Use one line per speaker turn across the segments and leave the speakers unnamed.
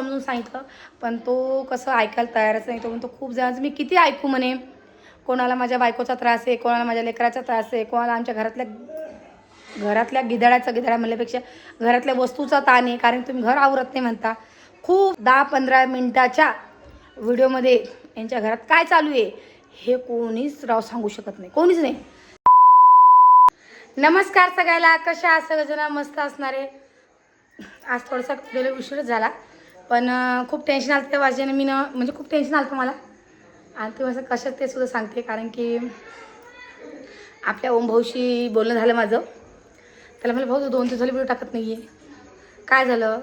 समजून सांगितलं, पण तो कसं ऐकायला तयारच नाही. तो म्हणतो खूप जणांचं मी किती ऐकू म्हणे. कोणाला माझ्या बायकोचा त्रास आहे, कोणाला माझ्या लेकराचा त्रास आहे, कोणाला आमच्या घरातल्या गिधाड्या म्हणल्यापेक्षा घरातल्या वस्तूचा ताण आहे, कारण तुम्ही घर आवरत नाही म्हणता. खूप 10-15 मिनिटाच्या व्हिडिओमध्ये यांच्या घरात काय चालू आहे हे कोणीच सांगू शकत नाही, कोणीच नाही. नमस्कार सगळ्याला, कशा आहात सगळेजण? मस्त असणारे. आज थोडासा व्हिडिओ उशीरच झाला, पण खूप टेन्शन आलं त्या वाजेने म्हणजे खूप टेन्शन आलं मला. आणि ते असं कशात ते सुद्धा सांगते, कारण की आपल्या ओम भाऊशी बोलणं झालं माझं. त्याला मला भाऊ 2 दिवस झाले व्हिडिओ टाकत नाही आहे, काय झालं,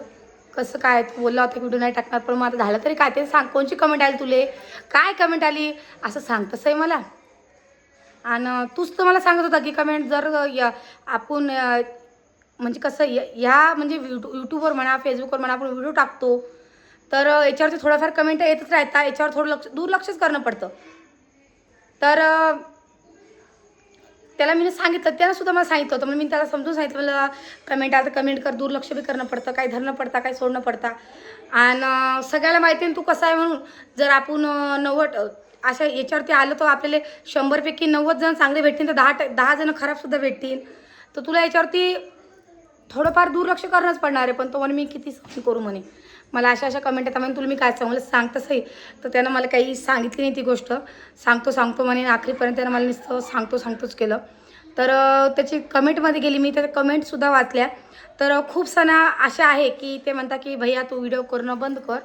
कसं काय? तू बोलला होता व्हिडिओ नाही टाकणार, पण मग आता झालं तरी काय ते सांग. कोणची कमेंट आली तुले, काय कमेंट आली असं सांग. तसं आहे मला. आणि तूच तर मला सांगत होता की कमेंट जर आपण म्हणजे कसं ह्या म्हणजे यूट्यूबवर म्हणा, फेसबुकवर म्हणा, आपण व्हिडिओ टाकतो तर याच्यावरती थोडंफार कमेंट येतच राहतात. याच्यावर थोडं दुर्लक्षच करणं पडतं. तर त्याला मी सांगितलं, त्यानं सुद्धा मला सांगितलं होतं. म्हणजे मी त्याला समजून सांगितलं, मला कमेंट आलं तर कमेंट कर, दुर्लक्ष बी करणं पडतं, काही धरणं पडतं, काही सोडणं पडतं. आणि सगळ्याला माहिती आहे तू कसा आहे म्हणून. जर आपण 90 अशा याच्यावरती आलं तर आपल्याला 100पैकी 90 जण चांगले भेटतील, तर 10 जण खराबसुद्धा भेटतील. तर तुला याच्यावरती थोडंफार दुर्लक्ष करणंच पडणार आहे. पण तो म्हणे मी किती सहन करू म्हणे, मला अशा कमेंट येतात म्हणे, तुला मी काय सांगू, मला सांगतच आहे. तर त्यानं मला काही सांगितली नाही ती गोष्ट. सांगतो म्हणे, आखरीपर्यंत त्यानं मला नुसतं सांगतोच केलं. तर त्याची कमेंटमध्ये गेली मी, त्या कमेंटसुद्धा वाचल्या. तर खूप सण अशा आहे की ते म्हणतात की भैया तू व्हिडिओ करणं बंद कर,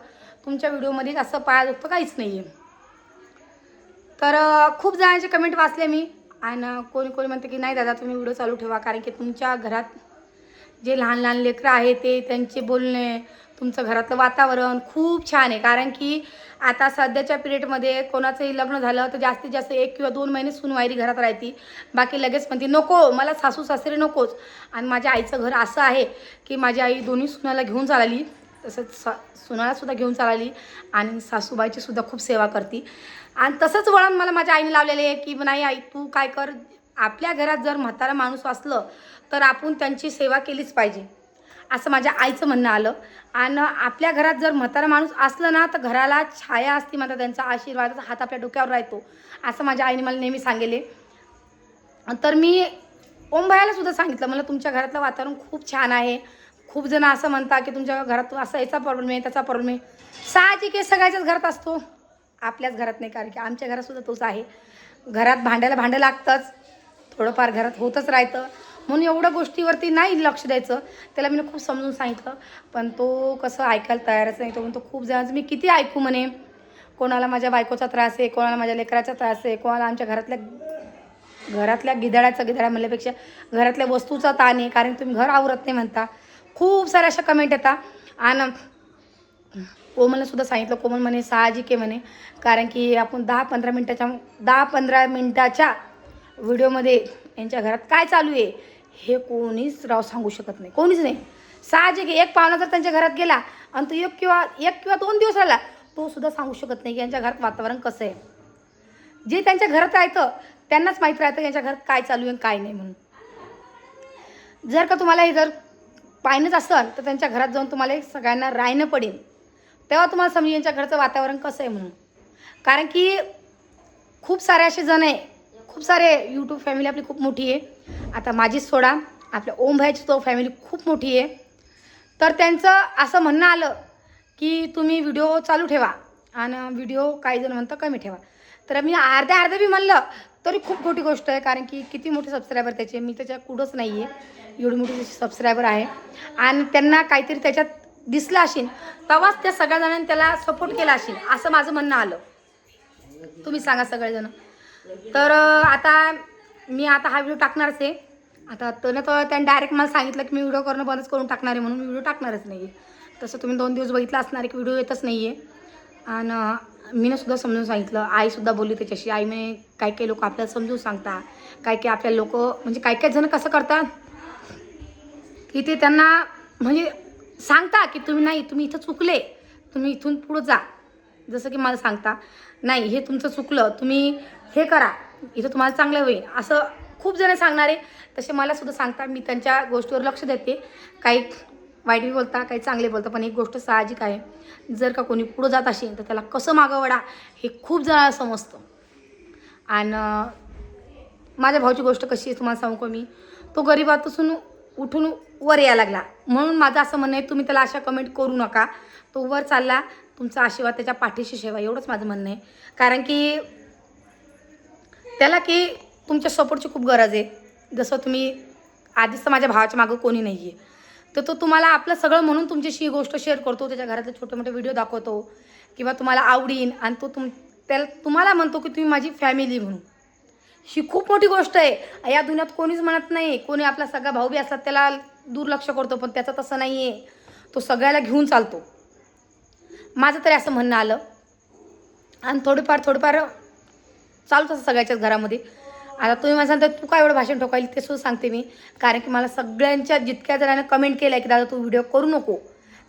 तुमच्या व्हिडिओमध्ये असं पाया दुखतं काहीच नाही आहे. तर खूप जणांचे कमेंट वाचले मी. आणि कोणी म्हणते की नाही दादा तुम्ही व्हिडिओ चालू ठेवा, कारण की तुमच्या घरात जे लहान लहान लेकरं आहे ते त्यांचे बोलणे, तुमचं घरातलं वातावरण खूप छान आहे. कारण की आता सध्याच्या पिरियडमध्ये कोणाचंही लग्न झालं तर जास्तीत जास्त 1 किंवा 2 महिने सूनवायरी घरात राहते. बाकी लगेच म्हणते नको मला सासू सासरे नकोच. आणि माझ्या आईचं घर असं आहे की माझी आई दोन्ही सुनाला घेऊन चालली, तसंच सुनालासुद्धा घेऊन चालली आणि सासूबाईची सुद्धा खूप सेवा करते. आणि तसंच वळण मला माझ्या आईने लावलेलं आहे की नाही आई तू काय कर, आपल्या घरात जर म्हातारा माणूस असलं तर आपण त्यांची सेवा केलीच पाहिजे, असं माझ्या आईचं म्हणणं आलं. आणि आपल्या घरात जर म्हातारा माणूस असलं ना तर घराला छाया असते, म्हणतात त्यांचा आशीर्वादाचा हात आपल्या डोक्यावर राहतो, असं माझ्या आईने मला नेहमी सांगितले. तर मी ओम भैयाला सुद्धा सांगितलं, मला तुमच्या घरातलं वातावरण खूप छान आहे. खूप जण असं म्हणतात की तुमच्या घरात असं याचा प्रॉब्लेम आहे, त्याचा प्रॉब्लेम आहे. साहजिक आहे, सगळ्याच्याच घरात असतो, आपल्याच घरात नाही. कारण की आमच्या घरातसुद्धा तोच आहे. घरात भांडं लागतंच, थोडंफार घरात होतच राहतं. म्हणून एवढ्या गोष्टीवरती नाही लक्ष द्यायचं. त्याला मी खूप समजून सांगितलं, पण तो कसं ऐकायला तयारच नाही. तो म्हणतो खूप जणांचं मी किती ऐकू म्हणे. कोणाला माझ्या बायकोचा त्रास आहे, कोणाला माझ्या लेकराचा त्रास आहे, कोणाला आमच्या घरातल्या गिधाड्या म्हणल्यापेक्षा घरातल्या वस्तूचा ताण आहे, कारण तुम्ही घर आवरत नाही म्हणता. खूप साऱ्या अशा कमेंट येतात. आणि कोमलनं सुद्धा सांगितलं, कोमल म्हणे साहजिक आहे म्हणे, कारण की आपण 10-15 मिनिटाच्या व्हिडिओमध्ये यांच्या घरात काय चालू आहे हे कोणीच सांगू शकत नाही, कोणीच नाही. साहजिक आहे, एक पाहुणा जर त्यांच्या घरात गेला आणि तो एक किंवा 2 दिवस राहिला, तो सुद्धा सांगू शकत नाही की यांच्या घरात वातावरण कसं आहे. जे त्यांच्या घरात राहतं त्यांनाच माहीत राहतं यांच्या घरात काय चालू आहे काय नाही म्हणून. जर का तुम्हाला हे जर पाहिणंच असेल तर त्यांच्या घरात जाऊन तुम्हाला सगळ्यांना राहणं पडेल, तेव्हा तुम्हाला समजेल यांच्या घरचं वातावरण कसं आहे म्हणून. कारण की खूप सारे असे जण आहे, खूप सारे यूट्यूब फॅमिली आपली खूप मोठी आहे. आता माझीच सोडा, आपल्या ओम भाईची तो फॅमिली खूप मोठी आहे. तर त्यांचं असं म्हणणं आलं की तुम्ही व्हिडिओ चालू ठेवा आणि व्हिडिओ काही जण म्हणतं कमी ठेवा. तर मी अर्ध्या बी म्हणलं तरी खूप मोठी गोष्ट आहे. कारण की किती मोठे सबस्क्रायबर त्याचे, मी त्याच्या कुठंच नाही आहे, एवढी मोठी त्याची सबस्क्रायबर आहे. आणि त्यांना काहीतरी त्याच्यात दिसलं असेल तेव्हाच त्या सगळ्या जणांनी त्याला सपोर्ट केला असेल, असं माझं म्हणणं आलं. तुम्ही सांगा सगळेजण. तर आता हा व्हिडिओ टाकणारच आहे. आता त्याने डायरेक्ट मला सांगितलं की मी व्हिडिओ करणं बंदच करून टाकणार आहे, म्हणून मी व्हिडिओ टाकणारच नाही आहे. तसं तुम्ही 2 दिवस बघितलं असणार की व्हिडिओ येतच नाही आहे. आणि मीनं सुद्धा समजून सांगितलं, आईसुद्धा बोलली त्याच्याशी. आईने काही लोक आपल्याला समजून सांगतात, काही आपल्याला लोक म्हणजे काही जण कसं करतात की ते त्यांना म्हणजे सांगता की तुम्ही इथं चुकले, तुम्ही इथून पुढं जा. जसं की मला सांगता नाही हे तुमचं चुकलं, तुम्ही हे करा, इथं तुम्हाला चांगलं होईल, असं खूप जण सांगणारे. तसे मला सुद्धा सांगतात, मी त्यांच्या गोष्टीवर लक्ष देते. काही वाईट बी बोलता, काही चांगले बोलता, पण एक गोष्ट साहजिक आहे, जर का कोणी पुढं जात असेल तर त्याला कसं मागं वळा हे खूप जणांना समजतं. आणि माझ्या भाऊची गोष्ट कशी आहे तुम्हाला सांगू का मी, तो गरिबापासून उठून वर यायला लागला. म्हणून माझं असं म्हणणं आहे, तुम्ही त्याला अशा कमेंट करू नका. तो वर चालला, तुमचा आशीर्वाद त्याच्या पाठीशी ठेवा, एवढंच माझं म्हणणं आहे. कारण की त्याला की तुमच्या सपोर्टची खूप गरज आहे. जसं तुम्ही आधीच तर माझ्या भावाच्या मागं कोणी नाही आहे, तर तो तुम्हाला आपलं सगळं म्हणून तुमच्याशी ही गोष्ट शेअर करतो, त्याच्या घरातले छोटे मोठे व्हिडिओ दाखवतो किंवा तुम्हाला आवडीन, आणि तो त्याला तुम्हाला म्हणतो की तुम्ही माझी फॅमिली म्हणून. ही खूप मोठी गोष्ट आहे. या दुनियात कोणीच म्हणत नाही. कोणी आपला सगळा भाऊ बी असतात त्याला दुर्लक्ष करतो, पण त्याचं तसं नाही आहे. तो सगळ्याला घेऊन चालतो. माझं तरी असं म्हणणं आलं. आणि थोडीफार चालूच असं सगळ्याच्याच घरामध्ये. आता तुम्ही मला सांगता तू काय एवढं भाषण ठोकायला, ते सुद्धा सांगते मी. कारण की मला सगळ्यांच्या जितक्या जणांना कमेंट केलं आहे की दादा तू व्हिडिओ करू नको,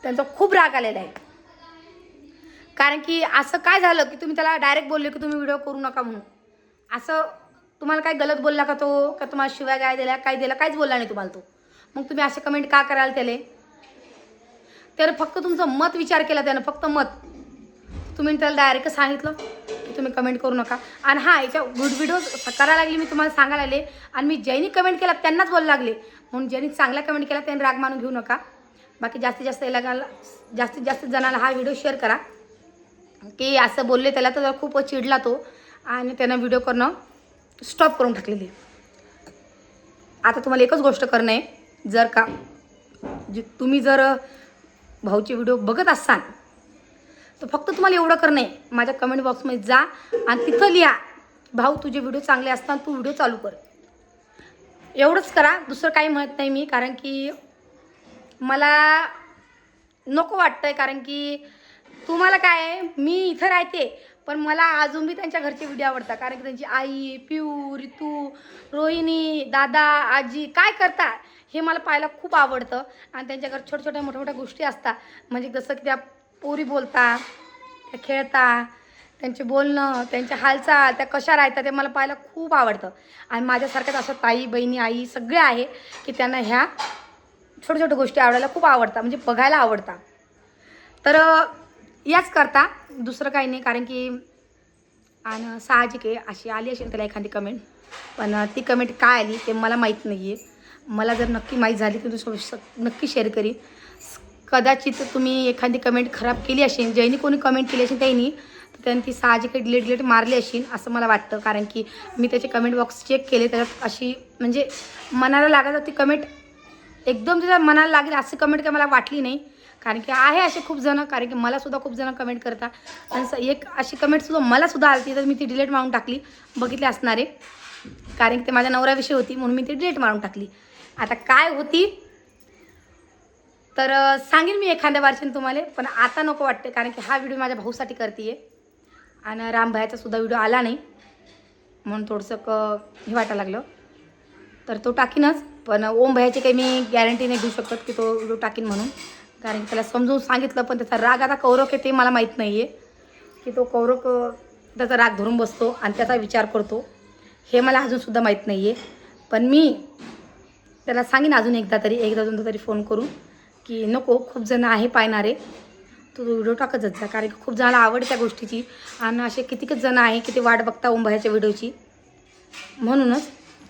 त्यांचा खूप राग आलेला आहे. कारण की असं काय झालं की तुम्ही त्याला डायरेक्ट बोलले की तुम्ही व्हिडिओ करू नका म्हणून. असं तुम्हाला काय गलत बोलला का तो, का तुम्हाला शिवाय काय दिल्या, काय दिलं, काहीच बोलला नाही तुम्हाला तो. मग तुम्ही असे कमेंट का कराल त्याला? त्यानं फक्त तुमचं मत विचार केला, त्यानं फक्त मत. तुम्ही त्याला डायरेक्ट सांगितलं की तुम्ही कमेंट करू नका. आणि हां, याच्या व्हिडिओ करायला लागली मी तुम्हाला सांगायला लागले, आणि मी ज्यांनी कमेंट केला त्यांनाच बोलायला लागले. म्हणून ज्यांनी चांगला कमेंट केला त्यांनी राग मानून घेऊ नका. बाकी जास्तीत जास्त जणांना हा व्हिडिओ शेअर करा की असं बोलले त्याला, तर खूप चिडला तो आणि त्यानं व्हिडिओ करणं स्टॉप करून टाकलेली. आता तुम्हाला एकच गोष्ट करणं आहे, जर का तुम्ही जर भाऊचे व्हिडिओ बघत असाल तर फक्त तुम्हाला एवढं करणं आहे, माझ्या कमेंट बॉक्समध्ये जा आणि तिथं लिहा भाऊ तुझे व्हिडिओ चांगले असताना तू व्हिडिओ चालू कर. एवढंच करा, दुसरं काही म्हणत नाही मी. कारण की मला नको वाटतं आहे. कारण की तुम्हाला काय आहे, मी इथं राहते पण मला अजून बी त्यांच्या घरचे व्हिडिओ आवडतात. कारण की त्यांची आई, पिऊ, रितू, रोहिणी, दादा, आजी काय करतात हे मला पाहायला खूप आवडतं. आणि त्यांच्या घरात छोट्या मोठ्या गोष्टी असतात, म्हणजे जसं की त्या पोरी बोलतात, त्या खेळतात, त्यांचे बोलणं, त्यांच्या हालचाल, त्या कशा राहतात ते मला पाहायला खूप आवडतं. आणि माझ्यासारख्याच अशा ताई, बहिणी, आई सगळे आहे की त्यांना ह्या छोट्या गोष्टी आवडायला खूप आवडतात, म्हणजे बघायला आवडतात. तर याच करता दुसरं काही नाही. कारण की आणि साहजिक आहे अशी आली असेल त्याला एखादी कमेंट, पण ती कमेंट काय आली ते मला माहीत नाही आहे. मला जर नक्की माहीत झाली तर तुमच्यासोबत नक्की शेअर करीन. कदाचित तुम्ही एखादी कमेंट खराब केली असेल, ज्यांनी कोणी कमेंट केली असेल त्यांनी ती साहजिक डिलीट मारली असेल असं मला वाटतं. कारण की मी त्याचे कमेंट बॉक्स चेक केले, त्याच्यात अशी म्हणजे मनाला लागत ती कमेंट एकदम त्याच्या मनाला लागेल अशी कमेंट काय मला वाटली नाही. कारण की आहे असे खूप जणं, कारण की मलासुद्धा खूप जणं कमेंट करतात. आणि एक अशी कमेंटसुद्धा मलासुद्धा आली, तर मी ती डिलीट मारून टाकली. बघितली असणारे, कारण की ते माझ्या नवऱ्याविषयी होती म्हणून मी ती डिलीट मारून टाकली. आता काय होती तर सांगेन मी एखाद्या वर्षाने तुम्हाला, पण आता नको वाटते. कारण की हा व्हिडिओ माझ्या भाऊसाठी करते आहे आणि रामभाईचासुद्धा व्हिडिओ आला नाही म्हणून थोडंसं हे वाटायला लागलं, तर तो टाकीनच. पण ओम भैयाची काही मी गॅरंटी नाही देऊ शकत की तो व्हिडिओ टाकीन म्हणून. कारण की त्याला समजून सांगितलं, पण त्याचा राग आता कौरक आहे ते मला माहीत नाही आहे की तो कौरक त्याचा राग धरून बसतो आणि त्याचा विचार करतो, हे मला अजूनसुद्धा माहीत नाही आहे. पण मी त्याला सांगेन अजून एकदा दोनदा तरी फोन करून की नको, खूप जण आहे पाहणारे, तो व्हिडिओ टाकतच जा. कारण की खूप जणाला आवड त्या गोष्टीची आणि असे कितीकच जण आहे की ते वाट बघता ओम भैयाच्या व्हिडिओची म्हणूनच.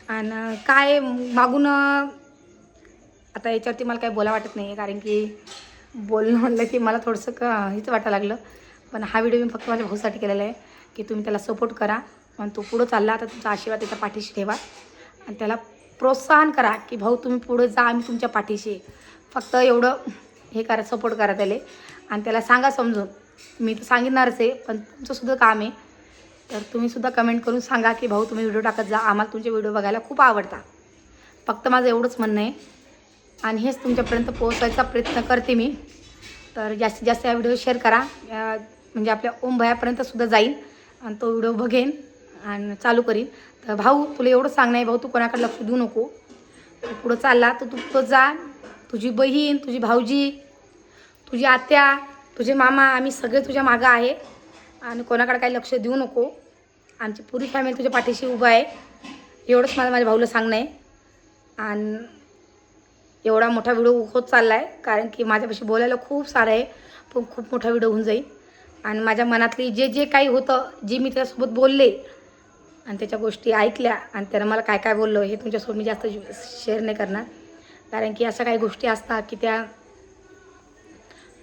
आणि काय मागून आता याच्यावरती मला काही बोला वाटत नाही आहे. कारण की बोलणं म्हणलं की मला थोडंसं हेच वाटायला लागलं. पण हा व्हिडिओ मी फक्त माझ्या भाऊसाठी केलेला आहे की तुम्ही त्याला सपोर्ट करा आणि तो पुढं चालला तर तुमचा आशीर्वाद त्याच्या पाठीशी ठेवा आणि त्याला प्रोत्साहन करा की भाऊ तुम्ही पुढे जा, आम्ही तुमच्या पाठीशी आहे. फक्त एवढं हे करा, सपोर्ट करा त्याला. आणि त्याला सांगा समजून, मी तर सांगितणारच आहे पण तुमचंसुद्धा काम आहे, तर तुम्हीसुद्धा कमेंट करून सांगा की भाऊ तुम्ही व्हिडिओ टाकत जा, आम्हाला तुमचे व्हिडिओ बघायला खूप आवडतात. फक्त माझं एवढंच म्हणणं आहे आणि हेच तुमच्यापर्यंत पोहोचवायचा प्रयत्न करते मी. तर जास्तीत जास्त हा व्हिडिओ शेअर करा, म्हणजे आपल्या ओम भैयापर्यंतसुद्धा जाईल आणि तो व्हिडिओ बघेन आणि चालू करीन. तर भाऊ तुला एवढं सांगणं आहे, भाऊ तू कोणाकडे लक्ष देऊ नको, तू पुढं चालला तर तू पुढं जा. तुझी बहीण, तुझी भाऊजी, तुझी आत्या, तुझे मामा, आम्ही सगळे तुझ्या मागं आहे आणि कोणाकडे काही लक्ष देऊ नको. आमची पुरी फॅमिली तुझ्या पाठीशी उभं आहे, एवढंच मला माझ्या भाऊला सांगणं आहे. आणि एवढा मोठा व्हिडिओ होत चालला आहे, कारण की माझ्यापाशी बोलायला खूप सारं आहे, पण खूप मोठा व्हिडिओ होऊन जाईल. आणि माझ्या मनातली जे जे काही होतं, जे मी त्याच्यासोबत बोलले आणि त्याच्या गोष्टी ऐकल्या आणि त्यानं मला काय काय बोललं हे तुमच्यासोबत मी जास्त शेअर नाही करणार. कारण की अशा काही गोष्टी असतात की त्या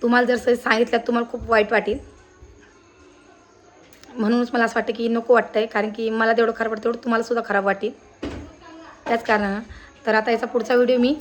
तुम्हाला जर सांगितल्यात तुम्हाला खूप वाईट वाटेल. म्हणूनच मला असं वाटतं की नको वाटतंय, कारण की मला तेवढं खराब वाटतं तेवढं तुम्हाला सुद्धा खराब वाटेल त्याच कारणानं. तर आता याचा पुढचा व्हिडिओ मी